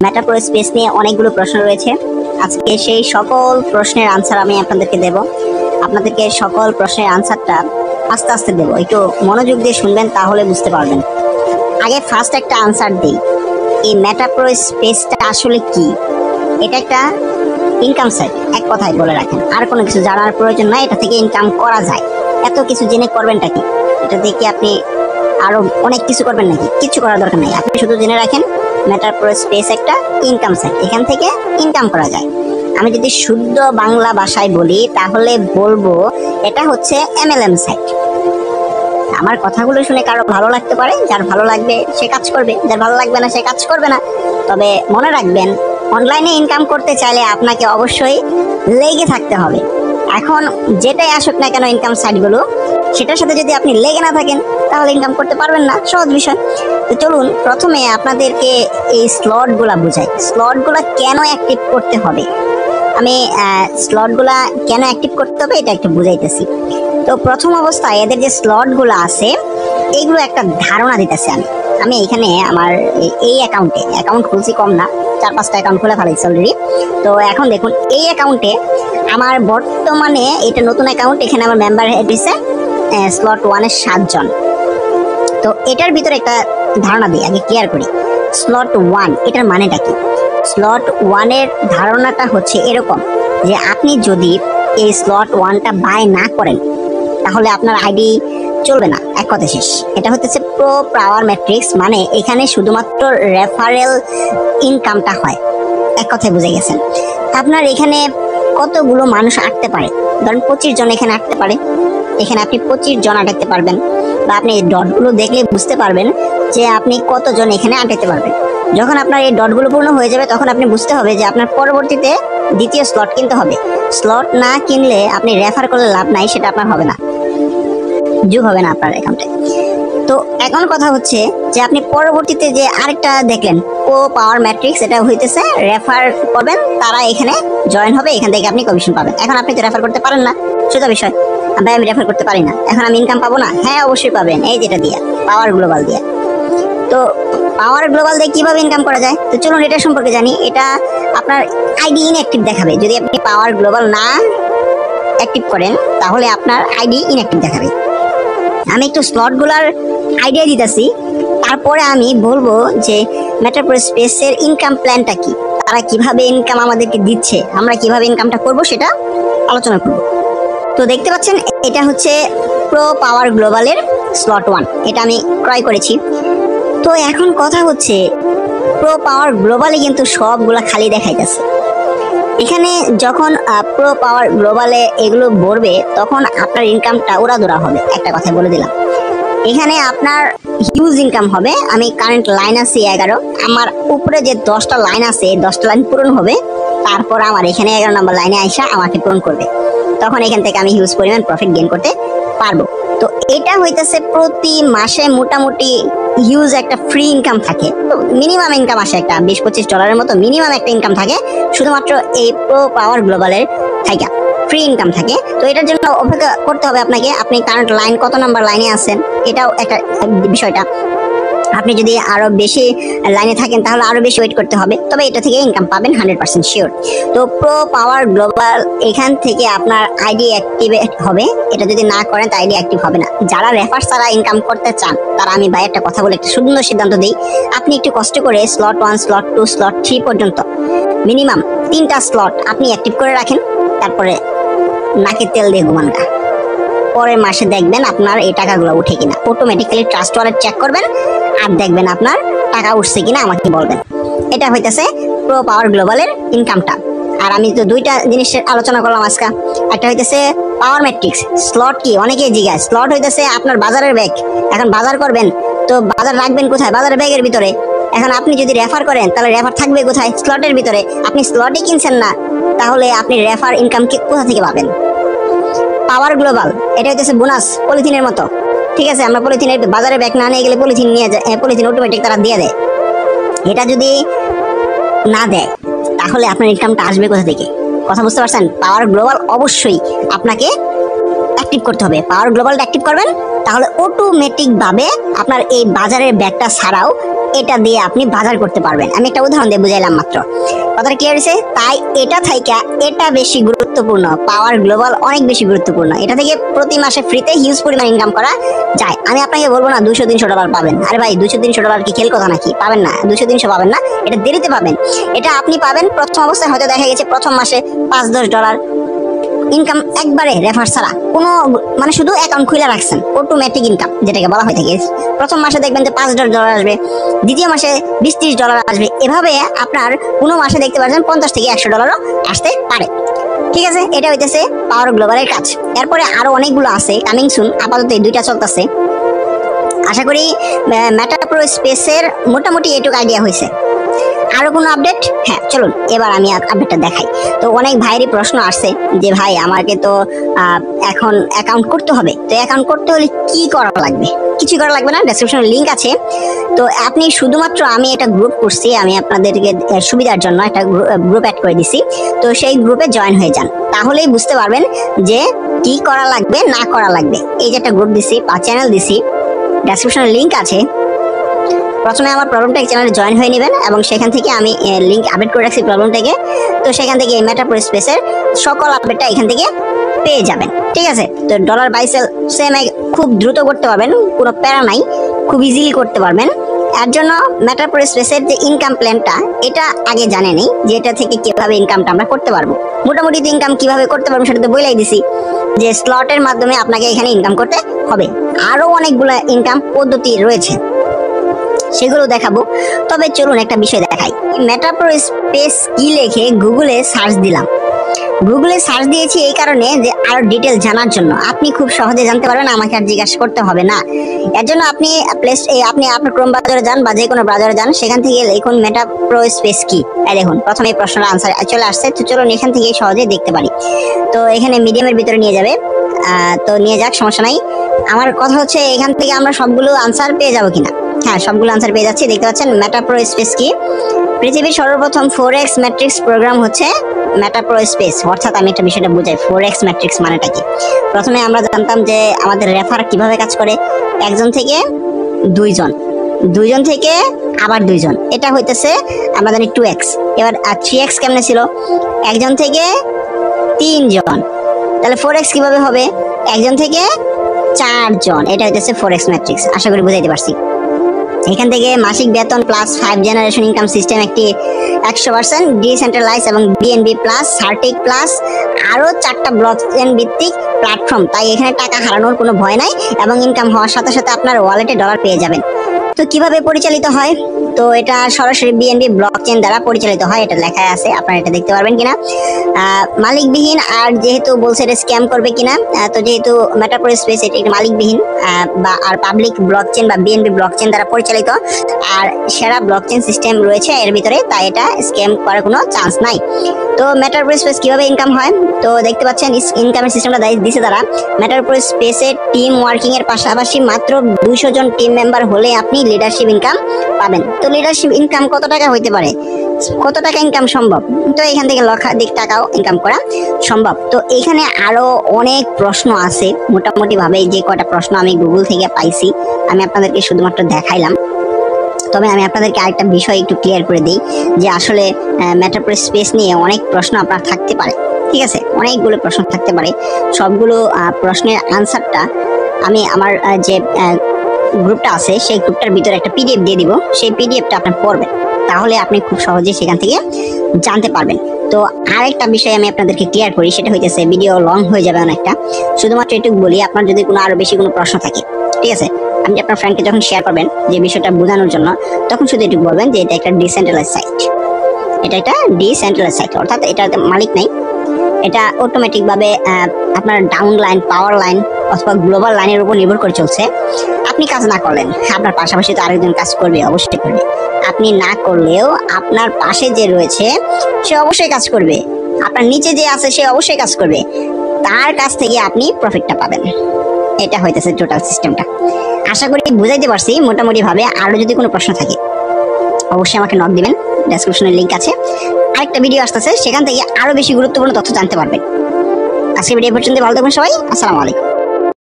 মেটা pro space নিয়ে অনেকগুলো প্রশ্ন রয়েছে। আজকে সেই সকল প্রশ্নের আনসার আমি আপনাদেরকে দেব। আপনাদেরকে সকল প্রশ্নের আনসারটা আস্তে আস্তে দেব, একটু মনোযোগ দিয়ে শুনবেন, তাহলে বুঝতে পারবেন। আগে ফার্স্ট একটা আনসার দিই, এই মেটা প্রো স্পেসটা আসলে কি? এটা একটা ইনকাম সাইট, এক কথায় বলে রাখেন, আর কোনো কিছু জানার প্রয়োজন নাই। এটা থেকে ইনকাম করা যায়। এত কিছু জেনে করবেনটা কি? এটা দিয়ে কি আপনি আরো অনেক কিছু করবেন নাকি? কিছু করার দরকার নেই, আপনি শুধু জেনে রাখেন মেটা প্রো স্পেস একটা ইনকাম সাইট, এখান থেকে ইনকাম করা যায়। আমি যদি শুদ্ধ বাংলা ভাষায় বলি তাহলে বলবো এটা হচ্ছে MLM সাইট। আমার কথাগুলো শুনে কারো ভালো লাগতে পারে, যার ভালো লাগবে সে কাজ করবে, যার ভালো লাগবে না সে কাজ করবে না। তবে মনে রাখবেন, অনলাইনে ইনকাম করতে চাইলে আপনাকে অবশ্যই লেগে থাকতে হবে। এখন যেটাই আসুক না কেন ইনকাম সাইটগুলো, সেটার সাথে যদি আপনি লেগে না থাকেন তাহলে ইনকাম করতে পারবেন না, সহজ বিষয়। তো চলুন প্রথমে আপনাদেরকে এই স্লটগুলা বুঝাই। স্লটগুলা কেন অ্যাক্টিভ করতে হবে, আমি স্লটগুলা কেন অ্যাক্টিভ করতে হবে এটা একটু বুঝাইতেছি। তো প্রথম অবস্থায় এদের যে স্লটগুলো আছে এইগুলো একটা ধারণা দিতেছি আমি এখানে আমার এই অ্যাকাউন্ট খুলছি, কম না, 4-5টা অ্যাকাউন্ট খুলে ফেলাইছি অলরেডি। তো এখন দেখুন এই অ্যাকাউন্টে আমার বর্তমানে এটা নতুন অ্যাকাউন্ট, এখানে আমার মেম্বার হয়েছে স্লট 1-এর 7 জন। তো এটার ভিতরে একটা ধারণা দিই, আগে ক্লিয়ার করি। স্লট 1 এটার মানেটা কি? স্লট 1-এর ধারণাটা হচ্ছে এরকম যে আপনি যদি এই স্লট 1টা বাই না করেন তাহলে আপনার আইডি চলবে না, এক কথা শেষ। এটা হচ্ছে প্রো পাওয়ার ম্যাট্রিক্স, মানে এখানে শুধুমাত্র রেফারেল ইনকামটা হয়, এক কথায় বুঝে গেছেন। আপনার এখানে কতগুলো মানুষ আটতে পারে, ধরেন 25 জন এখানে আটতে পারে, এখানে আপনি 25 জন আটাতে পারবেন, বা আপনি ডটগুলো দেখলে বুঝতে পারবেন যে আপনি কতজন এখানে আটাতে পারবেন। যখন আপনার এই ডটগুলো পূর্ণ হয়ে যাবে তখন আপনি বুঝতে হবে যে আপনার পরবর্তীতে দ্বিতীয় স্লট কিনতে হবে। স্লট না কিনলে আপনি রেফার করলে লাভ নাই, সেটা আপনার হবে না, যোগ হবে না আপনার অ্যাকাউন্টে। তো এখন কথা হচ্ছে যে আপনি পরবর্তীতে যে আরেকটা দেখলেন প্রো পাওয়ার ম্যাট্রিক্স, এটা হইতেছে রেফার করবেন, তারা এখানে জয়েন হবে, এখান থেকে আপনি কমিশন পাবেন। এখন আপনি তো রেফার করতে পারেন না, সেটা বিষয়। ভাই আমি রেফার করতে পারি না, এখন আমি ইনকাম পাবো না? হ্যাঁ অবশ্যই পাবেন, এই যেটা দিয়ে পাওয়ার গ্লোবাল দিয়ে। তো পাওয়ার গ্লোবাল দিয়ে কিভাবে ইনকাম করা যায়, তো চলুন এটা সম্পর্কে জানি। এটা আপনার আইডি ইনঅ্যাক্টিভ দেখাবে। যদি আপনি পাওয়ার গ্লোবাল না অ্যাক্টিভ করেন তাহলে আপনার আইডি ইনঅ্যাক্টিভ দেখাবে। আমি একটু স্লটগুলার আইডিয়া দিতেছি, তারপরে আমি বলবো যে মেটা প্রো স্পেসের ইনকাম প্ল্যানটা কি, তারা কিভাবে ইনকাম আমাদেরকে দিচ্ছে, আমরা কিভাবে ইনকামটা করব সেটা আলোচনা করব। তো দেখতে পাচ্ছেন এটা হচ্ছে প্রো পাওয়ার গ্লোবালের স্লট 1, এটা আমি ক্রয় করেছি। তো এখন কথা হচ্ছে প্রো পাওয়ার গ্লোবালে কিন্তু সবগুলা খালি দেখাইতেছে। এখানে যখন প্রো পাওয়ার গ্লোবালে এগুলো ভরবে তখন আপনার ইনকামটা উড়াধুরা হবে, একটা কথা বলে দিলাম। এখানে আপনার হিউজ ইনকাম হবে। আমি কারেন্ট লাইন আছে 11, আমার উপরে যে 10টা লাইন আছে এই 10টা লাইন পূরণ হবে, তারপর আমার এখানে 11 নম্বর লাইনে আইসা আমাকে পূরণ করবে, তখন এখান থেকে আমি হিউজ পরিমাণ প্রফিট গেইন করতে পারবো। তো এটা হইতেছে প্রতি মাসে মোটামুটি হিউজ একটা ফ্রি ইনকাম থাকে। তো মিনিমাম ইনকাম আসে একটা $20-25 মতো মিনিমাম একটা ইনকাম থাকে, শুধুমাত্র এই প্রো পাওয়ার গ্লোবালের থাকা ফ্রি ইনকাম থাকে। তো এটার জন্য অপেক্ষা করতে হবে আপনাকে, আপনি কারেন্ট লাইন কত নাম্বার লাইনে আছেন এটাও একটা বিষয়টা। আপনি যদি আরো বেশি লাইনে থাকেন তাহলে আরো বেশি ওয়েট করতে হবে, তবে এটা থেকে ইনকাম পাবেন 100% শিওর। তো প্রো পাওয়ার গ্লোবাল এখান থেকে আপনার আইডি অ্যাক্টিভেট হবে, এটা যদি না করেন তা আইডি অ্যাক্টিভ হবে না। যারা রেফার ছাড়া ইনকাম করতে চান তারা, আমি ভাই একটা কথা বলে একটা সুন্দর সিদ্ধান্ত দিই, আপনি একটু কষ্ট করে স্লট 1, স্লট 2, স্লট 3 পর্যন্ত মিনিমাম 3টা স্লট আপনি অ্যাক্টিভ করে রাখেন, তারপরে নাকে তেল দিয়ে ঘুমান গা। পরের মাসে দেখবেন আপনার এই টাকাগুলো উঠে কিনা, অটোমেটিক্যালি ট্রাস্ট ওয়ালেট চেক করবেন আর দেখবেন আপনার টাকা উঠছে কিনা আমাকে বলবেন। এটা হইতেছে প্রো পাওয়ার গ্লোবালের ইনকামটা। আর আমি তো 2টা জিনিসের আলোচনা করলাম আজকে। একটা হইতেছে পাওয়ার ম্যাট্রিক্স। স্লট কি অনেকেই জিজ্ঞাসা, স্লট হইতেছে আপনার বাজারের ব্যাগ। এখন বাজার করবেন তো বাজার রাখবেন কোথায়? বাজারের ব্যাগের ভিতরে। এখন আপনি যদি রেফার করেন তাহলে রেফার থাকবে কোথায়? স্লটের ভিতরে। আপনি স্লটই কিনছেন না তাহলে আপনি রেফার ইনকাম কোথা থেকে পাবেন? পাওয়ার গ্লোবাল এটা হইতেছে বোনাস, পলিথিনের মতো, ঠিক আছে? আমরা পলিথিনের বাজারে ব্যাগ না নিয়ে গেলে পলিথিন নিয়ে যায়, পলিথিন অটোমেটিক তারা দিয়ে দেয়। এটা যদি না দেয় তাহলে আপনার ইনকামটা আসবে কোথা থেকে? কথা বুঝতে পারছেন? পাওয়ার গ্লোবাল অবশ্যই আপনাকে অ্যাক্টিভ করতে হবে। পাওয়ার গ্লোবালটা অ্যাক্টিভ করবেন তাহলে অটোমেটিক ভাবে আপনার এই বাজারের ব্যাগটা ছাড়াও এটা দিয়ে আপনি বাজার করতে পারবেন। আমি একটা উদাহরণ দিয়ে বুঝাইলাম মাত্র, কথাটা ক্লিয়ার হয়েছে? তাই এটা থেকে এটা বেশি গুরুত্বপূর্ণ, পাওয়ার গ্লোবাল অনেক বেশি গুরুত্বপূর্ণ। এটা থেকে প্রতি মাসে ফ্রিতে হিউজ পরিমাণ ইনকাম করা যায়। আমি আপনাকে বলবো না $200-300 পাবেন, আরে ভাই $200-300 কি খেল কথা নাকি? পাবেন না, 200-300 পাবেন না, এটা দেরিতে পাবেন। এটা আপনি পাবেন প্রথম অবস্থায়, হয়তো দেখা গেছে প্রথম মাসে $5-10 ইনকাম একবারে রেফার ছাড়া, কোনো মানে শুধু অ্যাকাউন্ট খুলে রাখছেন, অটোমেটিক ইনকাম যেটাকে বলা হয়ে থাকে। প্রথম মাসে দেখবেন যে $5-10 আসবে, দ্বিতীয় মাসে $20-30 আসবে, এভাবে আপনার কোনো মাসে দেখতে পাচ্ছেন $50-100 আসতে পারে। ঠিক আছে, এটা হইতেছে পাওয়ার গ্লোবালের কাজ। এরপরে আরো অনেকগুলো আছে, কামিং সুন, আপাতত এই 2টা চলতেছে। আশা করি মেটা প্রো স্পেসের মোটামুটি এটুকু আইডিয়া হয়েছে। আরো কোনো আপডেট? হ্যাঁ চলুন এবার আমি আপডেটটা দেখাই। তো অনেক ভাইয়েরই প্রশ্ন আসছে যে ভাই আমাকে তো এখন অ্যাকাউন্ট করতে হবে, তো অ্যাকাউন্ট করতে হলে কি করা লাগবে? কিছু করা লাগবে না, ডেসক্রিপশনে লিংক আছে। তো আপনি শুধুমাত্র, আমি এটা গ্রুপ করছি, আমি আপনাদেরকে সুবিধার জন্য একটা গ্রুপ অ্যাড করে দিছি, তো সেই গ্রুপে জয়েন হয়ে যান, তাহলেই বুঝতে পারবেন যে কি করা লাগবে না করা লাগবে। এই যে একটা গ্রুপ দিছি বা চ্যানেল দিছি, ডেসক্রিপশনে লিংক আছে। প্রথমে আমার প্রবলেমটাকে চ্যানেলে জয়েন হয়ে নেবেন এবং সেখান থেকে আমি লিংক আপডেট করে রাখছি প্রবলেমটাকে। তো সেখান থেকে এই মেটা প্রো স্পেসের সকল আপডেটটা এখান থেকে পেয়ে যাবেন। ঠিক আছে, তো ডলার বাই সেল সেম খুব দ্রুত করতে পারবেন, কোনো প্যারা নাই, খুব ইজিলি করতে পারবেন। এর জন্য মেটা প্রো স্পেসের যে ইনকাম প্ল্যানটা, এটা আগে জানেনি যে এটা থেকে কিভাবে ইনকামটা আমরা করতে পারবো। মোটামুটি ইনকাম কিভাবে করতে পারবো সেটা তো বলেই দিছি, যে স্লটের মাধ্যমে আপনাকে এখানে ইনকাম করতে হবে। আরো অনেকগুলো ইনকাম পদ্ধতি রয়েছে, সেগুলো দেখাবো। তবে চলুন একটা বিষয় দেখাই। মেটা প্রো স্পেস কি লিখে গুগলে সার্চ দিলাম। গুগলে সার্চ দিয়েছি এই কারণে যে আরো ডিটেল জানার জন্য, আপনি খুব সহজে জানতে পারবেন, আমাকে আর জিজ্ঞাসা করতে হবে না। এর জন্য আপনি আপনি আপনার ক্রোম ব্রাউজারে যান বা যে কোনো ব্রাউজারে যান, সেখান থেকে লিখুন মেটা প্রো স্পেস কি। দেখুন প্রথমে এই প্রশ্নের আনসার চলে আসছে। তো চলুন এখান থেকে সহজে দেখতে পারি। তো এখানে মিডিয়ামের ভিতরে নিয়ে যাবে, তো নিয়ে যাক, সমস্যা নাই। আমার কথা হচ্ছে এখান থেকে আমরা সবগুলো আনসার পেয়ে যাবো কিনা। হ্যাঁ, সবগুলো আনসার পেয়ে যাচ্ছি। দেখতে পাচ্ছেন মেটা প্রো স্পেস কি। পৃথিবীর সর্বপ্রথম 4x ম্যাট্রিক্স প্রোগ্রাম হচ্ছে মেটা প্রো স্পেস। অর্থাৎ আমি একটা বিষয়টা বুঝাই, 4x ম্যাট্রিক্স মানেটা কি। প্রথমে আমরা জানতাম যে আমাদের রেফার কিভাবে কাজ করে, একজন থেকে দুইজন, দুইজন থেকে আবার দুইজন, এটা হইতেছে আমরা জানি 2x। এবার 3x কেমনে ছিল, একজন থেকে 3জন, তাহলে 4x কিভাবে হবে, একজন থেকে 4জন, এটা হইতেছে 4x ম্যাট্রিক্স। আশা করি বুঝাইতে পারছি। এখান থেকে মাসিক বেতন প্লাস 5 জেনারেশন ইনকাম সিস্টেম, একটি 100% ডিসেন্ট্রালাইজ এবং বিএনবি প্লাস সার্টিক প্লাস আরো 4টা ব্লকচেন ভিত্তিক প্ল্যাটফর্ম। তাই এখানে টাকা হারানোর কোনো ভয় নাই এবং ইনকাম হওয়ার সাথে সাথে আপনার ওয়ালেটে ডলার পেয়ে যাবেন। তো কিভাবে পরিচালিত হয়, তো এটা সরাসরি বিএনবি ব্লকচেন দ্বারা পরিচালিত হয়, এটা লেখা আছে, আপনারা এটা দেখতে পারবেন কিনা। মালিকবিহীন, আর যেহেতু বলছে এটা স্ক্যাম করবে কিনা, তো যেহেতু মেটা প্রো স্পেস এটি মালিকবিহীন বা আর পাবলিক ব্লকচেন বা বিএনবি ব্লকচেন দ্বারা পরিচালিত, আর সেরা ব্লকচেন সিস্টেম রয়েছে এর ভিতরে, তাই এটা স্ক্যাম করার কোনো চান্স নাই। তো মেটা প্রো স্পেস কিভাবে ইনকাম হয়, তো দেখতে পাচ্ছেন ইনকামের সিস্টেমটা দিছে তারা। মেটা প্রো স্পেসের টিম ওয়ার্কিং এর পাশাপাশি মাত্র 200 জন টিম মেম্বার হলে আপনি লিডারশিপ ইনকাম পাবেন। তো লিডারশিপ ইনকাম কত টাকা হইতে পারে, কত টাকা ইনকাম সম্ভব, তো এখান থেকে লক্ষাধিক টাকাও ইনকাম করা সম্ভব। তো এখানে আরো অনেক প্রশ্ন আছে, মোটামুটি ভাবে যে কয়টা প্রশ্ন আমি গুগল থেকে পাইছি আমি আপনাদেরকে শুধুমাত্র দেখাইলাম। তবে আমি আপনাদেরকে আরেকটা বিষয় একটু ক্লিয়ার করে দিই, যে আসলে মেটা প্রো স্পেস নিয়ে অনেক প্রশ্ন আপনার থাকতে পারে। ঠিক আছে, অনেকগুলো প্রশ্ন থাকতে পারে। সবগুলো প্রশ্নের আনসারটা আমি আমার যে গ্রুপটা আছে সেই গ্রুপটার ভিতরে একটা পিডিএফ দিয়ে দিব, সেই পিডিএফটা আপনি পড়বেন, তাহলে আপনি খুব সহজে সেখান থেকে জানতে পারবেন। তো আরেকটা বিষয় আমি আপনাদেরকে ক্লিয়ার করি, সেটা হইতেছে ভিডিও লং হয়ে যাবে অনেকটা, শুধুমাত্র এটুকু বলি, আপনার যদি কোনো আরো বেশি কোনো প্রশ্ন থাকে, ঠিক আছে, আপনি আপনার ফ্রেন্ডকে যখন শেয়ার করবেন যে বিষয়টা বোঝানোর জন্য, তখন শুধু এটুকু বলবেন যে এটা একটা ডিসেন্ট্রালাইজ সাইট, এটা একটা ডিসেন্ট্রালাইজ সাইট, অর্থাৎ এটাতে মালিক নাই, এটা অটোমেটিক ভাবে আপনার ডাউন লাইন, পাওয়ার লাইন অথবা গ্লোবাল লাইনের উপর নির্ভর করে চলছে। আপনি কাজ না করলেন, আপনার পাশাপাশি তো আরেকজন কাজ করবে, অবশ্যই করবে। আপনি না করলেও আপনার পাশে যে রয়েছে সে অবশ্যই কাজ করবে, আপনার নিচে যে আছে সে অবশ্যই কাজ করবে, তার কাছ থেকে আপনি প্রফিটটা পাবেন। এটা হইতেছে টোটাল সিস্টেমটা। আশা করি বুঝাইতে পারছি মোটামুটি ভাবে। আরো যদি কোনো প্রশ্ন থাকে অবশ্যই আমাকে নক দিবেন, ডেসক্রিপশনে লিংক আছে। আরেকটা ভিডিও আসতেছে, সেখান থেকে আরো বেশি গুরুত্বপূর্ণ তথ্য জানতে পারবেন। আজকে ভিডিও পর্যন্ত ভালো থাকবেন সবাই, আসসালামু আলাইকুম।